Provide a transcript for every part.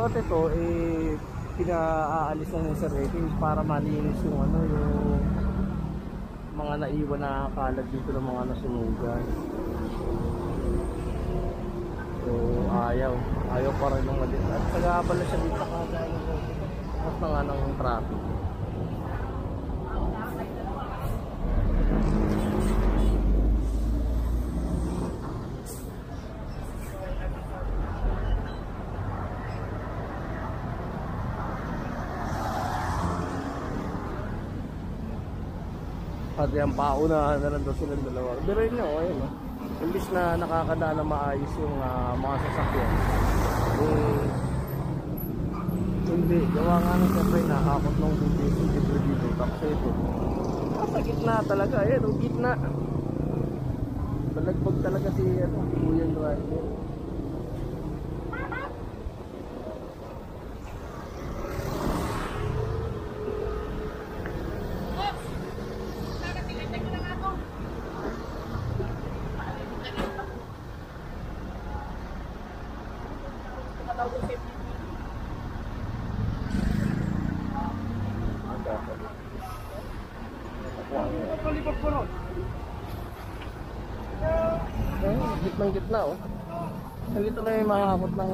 bawat ito eh pinaalis lang yung rating para malinis yung ano, yung mga naiwan na kalat dito ng mga nasunugan. So ayaw pa rin ng malit. At nag-aabala siya dito kada mas na nga ng traffic. Pati ang paunahan na lang daw silang dalawa. Pero yun nyo, ayun o. Imbis na nakakadaan na maayos yung mga sasakyan. Hindi, gawa nga nang siyempre nakakot ng dito. Tapos ito. Sa gitna talaga, ayun o, gitna. Balagbag talaga si Kuya driver. Gitna oh. Dito na yung makakapot ng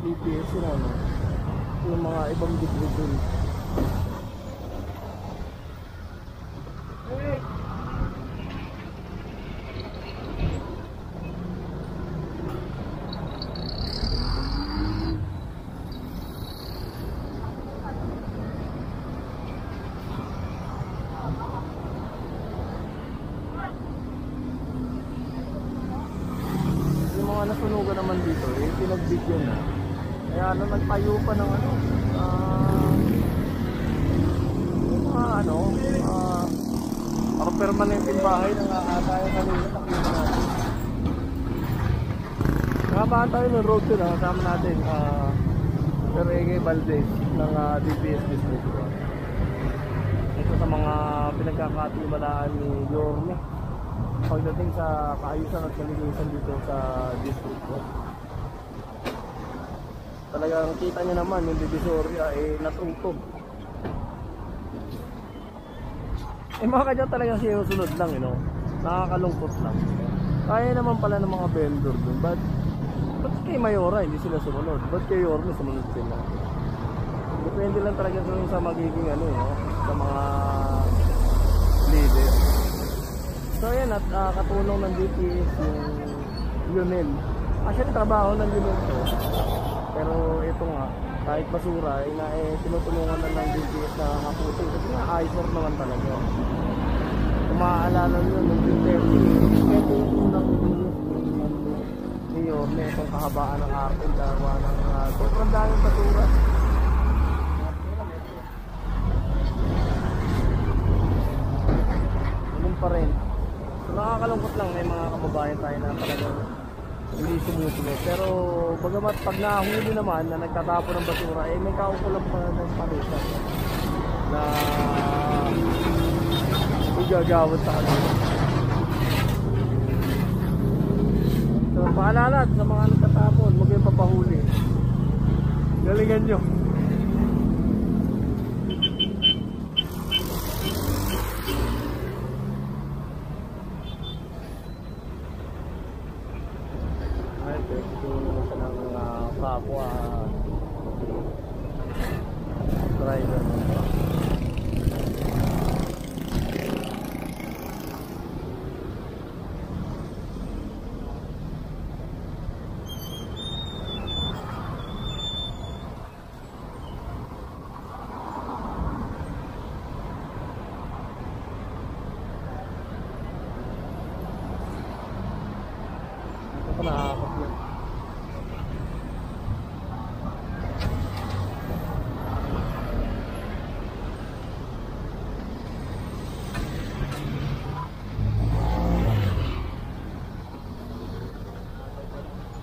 BPS yun ano. Yung mga ibang biglig dun. Nasunugan naman dito eh, pinagbigyan na. Kaya nagtayo pa ng parang permanenteng bahay na tayo kanina nakita natin. Nakabaan tayo ng road to na kasama natin Sir Ege Valdez ng DPS District. Ito sa mga pinagkakatiwalaan ni Yorme pagdating sa kaayusan at kalinisan dito sa district ko. Talagang kita nyo naman yung Divisoria eh natutog. Eh mga kadyan talagang sinusunod lang, you know? Nakakalungkot lang. Kaya naman pala ng mga vendor dun. Ba't kay Mayora hindi sila sumunod? Ba't kay Yorme sumunod sila? Depende lang talaga sa magiging sa mga leader. So ayan at katulong ng DPS yung Lionel. Actually trabaho ng Lionel to. Pero ito nga, kahit basura tinutulungan na ng DPS na haputin. Kasi nga eyesore naman talaga. Kung maaalala nyo ng Duterte, ito yung unang ni Yorme, itong kahabaan ng arte dalawa ng sobrang daming basura. Ganun pa rin. Nakakalungkot lang, may mga kababayan tayo na talagang hindi sumusunod. Pero bagamat pag nahuli naman na nagtatapo ng basura, may kaukulang pa ng parusa na igagawad sa kanila. So paalala sa mga nagtatapon, huwag kayong papahuli. Galingan nyo. Kapwa driver ng truck. Ito pa nakakapot yun.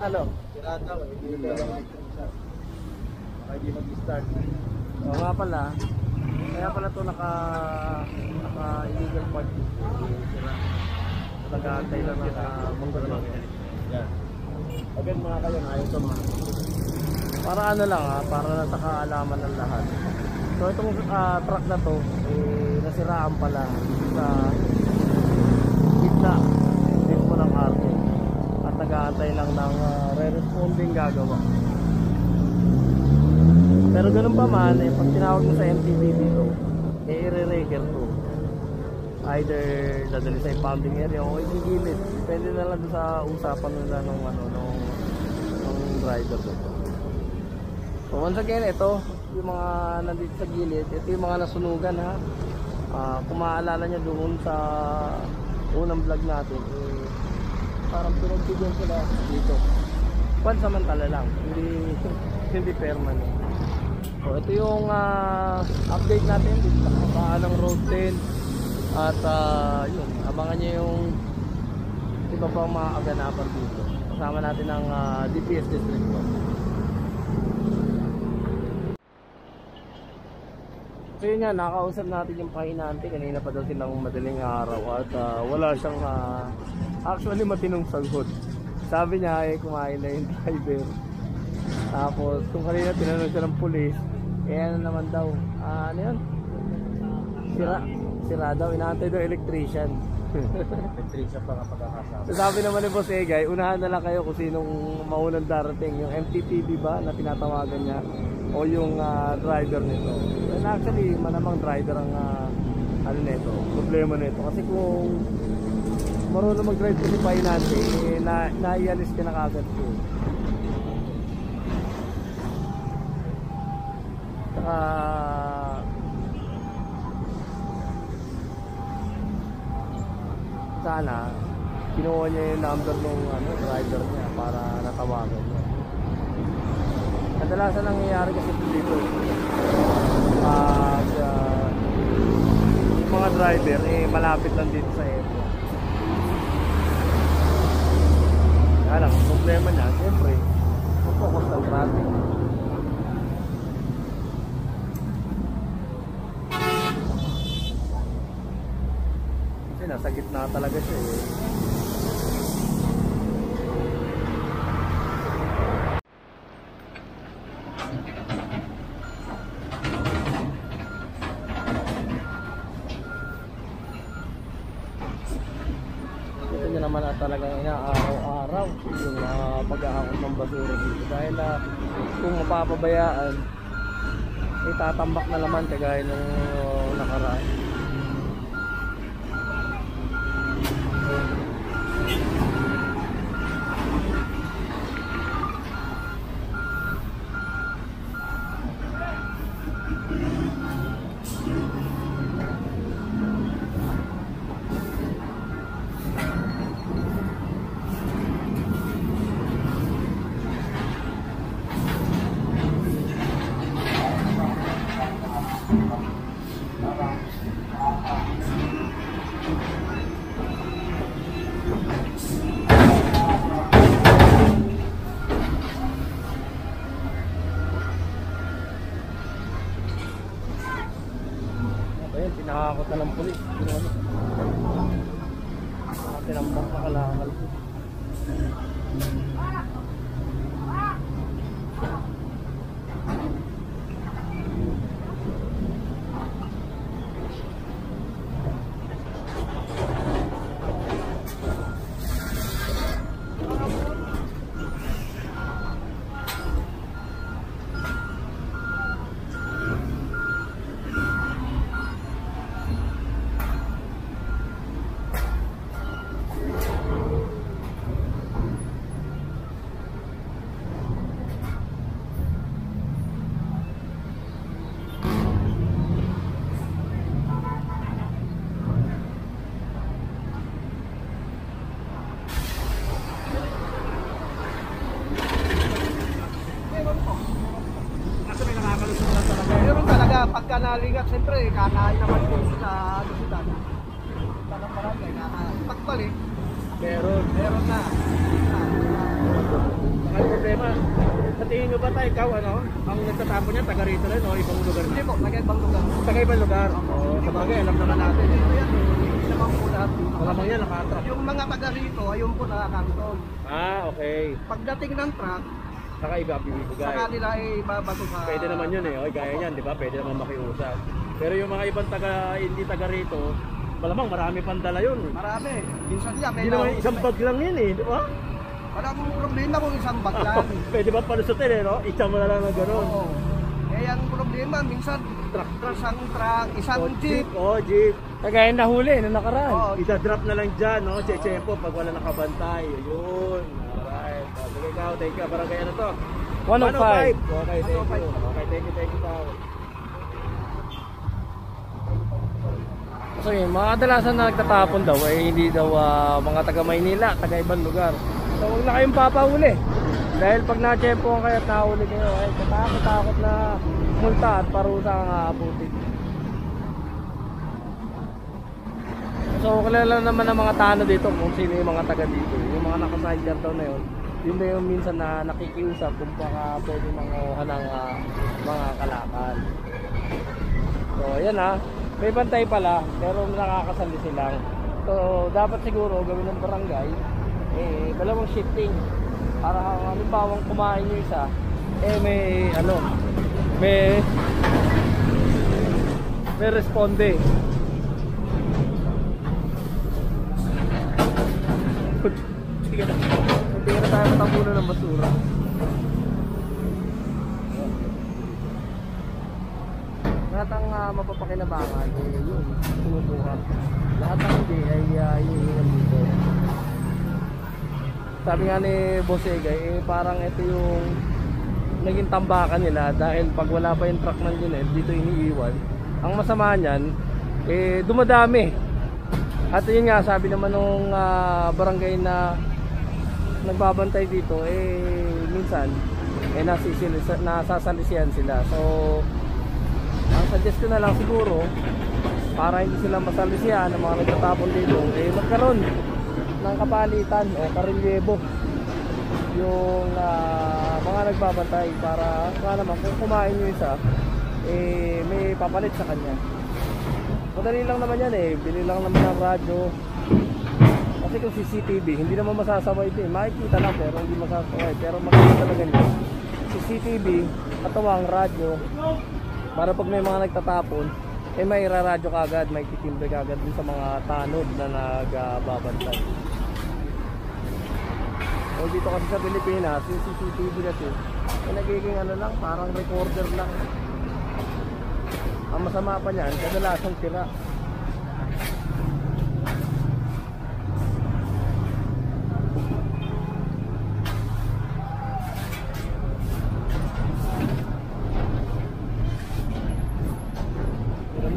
Ano? Pirata ko, hindi mag-start. Oo nga pala. Kaya pala ito naka-illegal parking. Nag-aantay lang na mungkot. Yan. Agad mga kayo, ayaw ito mga. Para ano lang ha, para nasa kaalaman ng lahat. So itong truck na to, nasiraan pala sa gitna din po ng arte. At nag-aantay lang ng re-responding gagawa. Pero ganun pa man, pag tinawag mo sa MTV dito, i-re-reger to. Either dadali sa impounding area o igigilid. Depende na lang sa usapan nila nung driver dito. So once again, ito yung mga nandito sa gilid. Ito yung mga nasunugan ha. Kung maaalala nyo doon sa unang vlog natin, parang pinagbigyan sila dito. Pansamantala lang, hindi permanent. So ito yung update natin dito sa kabaan ng Road 10. At yun, abangan nyo yung iba pang mga aganapan dito. Kasama natin ang DPS District 1. So yun nga, nakausap natin yung pahinante. Kanina pa daw silang madaling araw. At wala siyang actually matinong sagot. Sabi niya kumain na yung driver. Tapos kung kanina tinanong siya ng pulis, ano naman daw, ano yun? Sira daw, inaantay daw electrician. Electrician pa kapag kakasama. So sabi naman ni Boss Egay, unahan na lang kayo kung sinong maunang darating. Yung MTPB ba na tinatawagan niya o yung driver nito. And actually, manamang driver ang ano nito, problema nito. Kasi kung marunong mag-drive ko si Painante, naialis ka na kagad ko. Saka sana kinuha niya yung number ng driver niya para natawagan niya. Kadalasan nangyayari kasi dito yung mga driver malapit lang dito sa area. Kaya lang, ang problema niya siyempre focus ng traffic. Nasa gitna talaga siya Ito nyo naman talagang inaaraw-araw yung pag-aakot ng basura dito. Dahil kung mapapabayaan, itatambak na naman kagaya nung nakaraan. Pinakakot na ng pulis. Tinambak na kalakal. Pagka naligat, siyempre, kakain naman po sa lusitan. Parang barangay, kakain. Pagpalik, meron na. Ang problema, sa tingin nyo ba tayo, ikaw, ang nagtatapon niya, taga rito rin o ibang lugar? Hindi po, taga ibang lugar. taga ibang lugar. Oo, sa bagay, alam naman natin. Hindi naman po lahat. Malamang yan, naka-truck. Yung mga taga rito, ayun po nakakantol. Okay. Pagdating ng truck, Saka iba bibigay. sa kanila ay babato sa... Pwede naman yun eh. Okay, gaya niyan, di ba? Pwede naman makiusap. Pero yung mga ibang hindi taga rito, malamang marami pang dala yun. Marami. Minsan niya, may Hindi naman isang bag lang yun eh, di ba? Walang problema kung isang bag lang. Pwede ba palusutin eh, no? Isa mo na lang ng gano'n. Oo. Eh, ang problema, minsan, isang truck, isang jeep. Jeep. Kagaya nahuli, na nakaraan. Oo. Ida-drop na lang dyan, no? Chechepo pag wala nakabantay. Ayun. Alright. Sige ikaw, thank you. Barangay ano to? 105. Okay, thank you. Okay, thank you, tao. So yun, mga kadalasan na nagtatapon daw ay hindi daw mga taga Maynila, taga ibang lugar. So huwag na kayong papahuli. Dahil pag na-tsempohan kayo at nahuli kayo, ay katakot na multa at parusa ang aabutin. So kilala naman ng mga tano dito kung sino yung mga taga dito. Yung mga naka-sidecar daw na yun, yun na yung minsan na nakikiusap kung baka pwede manguha ng mga kalakal. So ayan may bantay pala pero nakakasalisi lang. So dapat siguro gawin ng barangay dalawang shifting para halimbawang kumain yung isa may responde. Hindi na tayo matambunan ng basura. Lahat ang mapapakinabangan yun, sinubukan. Lahat ang hindi ay iiwan dito. Sabi nga ni Boss Egay, parang ito yung naging tambakan nila dahil pag wala pa yung truck ng Junel, dito iniiwan. Ang masama niyan, dumadami. At yun nga, sabi naman nung barangay na nagbabantay dito, minsan, nasasalisihan sila. So, ang suggest ko na lang siguro, para hindi sila masalisihan ng mga nagtatapon dito, magkaroon ng kapalitan o karelyebo yung mga nagbabantay para naman kung kumain yung isa may papalit sa kanya. Madali lang naman yan bili lang naman ng radyo kasi kung CCTV hindi naman masasaway din, makikita lang pero hindi masasaway, pero maganda talaga nyo CCTV katawang radyo para pag may mga nagtatapon may iraradyo kagad, may titimbre kagad din sa mga tanod na nagbabantay. O dito kasi sa Pilipinas, yung CCTV kasi nagiging lang, parang recorder lang. Ang masama pa niyan, kadalasang tira.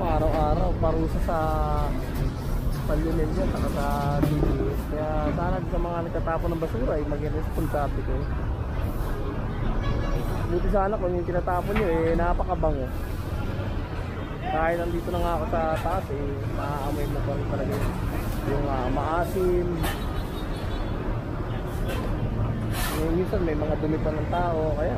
Araw-araw parusa sa Palyunel dyan saka sa DPS. Kaya sana sa mga nagtatapon ng basura ay mag-responsable ko. Buti sana kung yung tinatapon nyo napakabango. Kahit nandito na nga ako sa taas maaamoy na pa rin talaga yung maasim. Minsan may mga dumi pa ng tao kaya